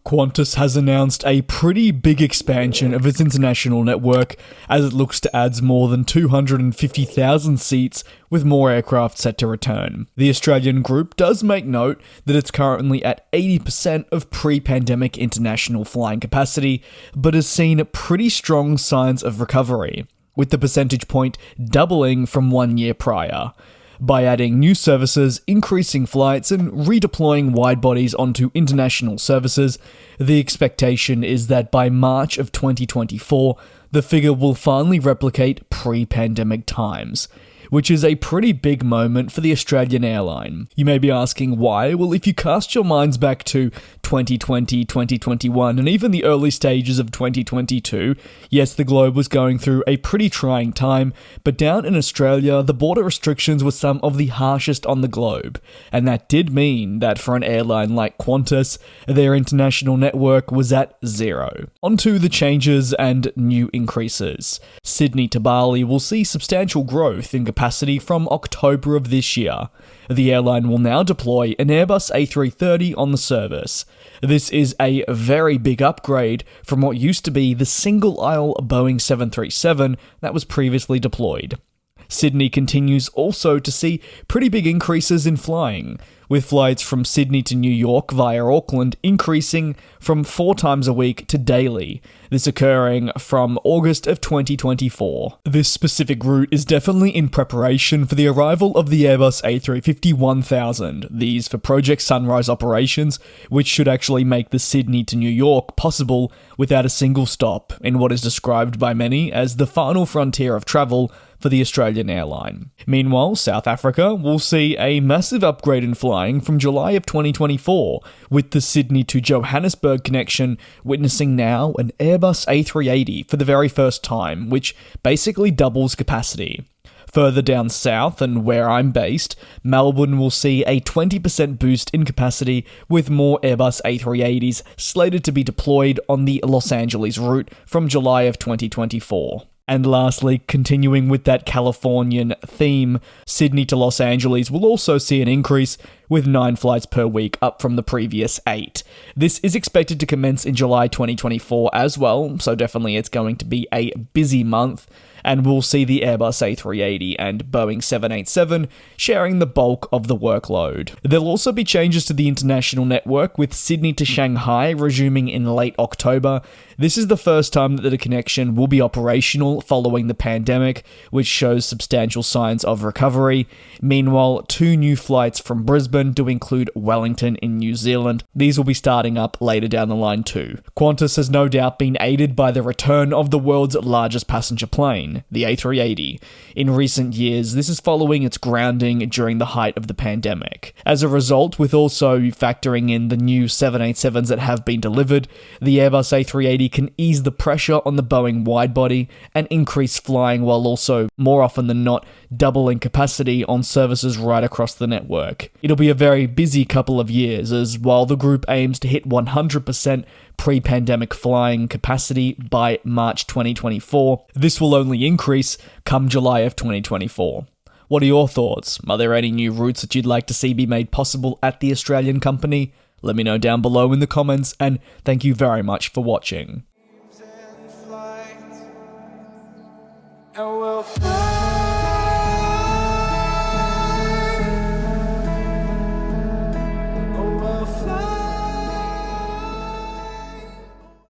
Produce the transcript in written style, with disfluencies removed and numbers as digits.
Qantas has announced a pretty big expansion of its international network as it looks to add more than 250,000 seats with more aircraft set to return. The Australian group does make note that it's currently at 80% of pre-pandemic international flying capacity, but has seen pretty strong signs of recovery, with the percentage point doubling from 1 year prior. By adding new services, increasing flights, and redeploying wide-bodies onto international services, the expectation is that by March of 2024, the figure will finally replicate pre-pandemic times, which is a pretty big moment for the Australian airline. You may be asking why? Well, if you cast your minds back to 2020, 2021, and even the early stages of 2022, yes, the globe was going through a pretty trying time, but down in Australia, the border restrictions were some of the harshest on the globe, and that did mean that for an airline like Qantas, their international network was at zero. Onto the changes and new increases. Sydney to Bali will see substantial growth in capacity from October of this year. The airline will now deploy an Airbus A380 on the service. This is a very big upgrade from what used to be the single-aisle Boeing 737 that was previously deployed. Sydney continues also to see pretty big increases in flying, with flights from Sydney to New York via Auckland increasing from 4 times a week to daily, this occurring from August of 2024. This specific route is definitely in preparation for the arrival of the Airbus A350-1000, these for Project Sunrise operations, which should actually make the Sydney to New York possible without a single stop, in what is described by many as the final frontier of travel for the Australian airline. Meanwhile, South Africa will see a massive upgrade in flying from July of 2024, with the Sydney to Johannesburg connection witnessing now an Airbus A380 for the very first time, which basically doubles capacity. Further down south, and where I'm based, Melbourne will see a 20% boost in capacity with more Airbus A380s slated to be deployed on the Los Angeles route from July of 2024. And lastly, continuing with that Californian theme, Sydney to Los Angeles will also see an increase with 9 flights per week, up from the previous 8. This is expected to commence in July 2024 as well, so definitely it's going to be a busy month, and we'll see the Airbus A380 and Boeing 787 sharing the bulk of the workload. There'll also be changes to the international network, with Sydney to Shanghai resuming in late October. This is the first time that the connection will be operational following the pandemic, which shows substantial signs of recovery. Meanwhile, 2 new flights from Brisbane to include Wellington in New Zealand. These will be starting up later down the line too. Qantas has no doubt been aided by the return of the world's largest passenger plane, the A380. In recent years, this is following its grounding during the height of the pandemic. As a result, with also factoring in the new 787s that have been delivered, the Airbus A380 can ease the pressure on the Boeing widebody and increase flying, while also, more often than not, doubling capacity on services right across the network. It'll be a very busy couple of years, as while the group aims to hit 100% pre-pandemic flying capacity by March 2024, this will only increase come July of 2024. What are your thoughts? Are there any new routes that you'd like to see be made possible at the Australian company? Let me know down below in the comments, and thank you very much for watching.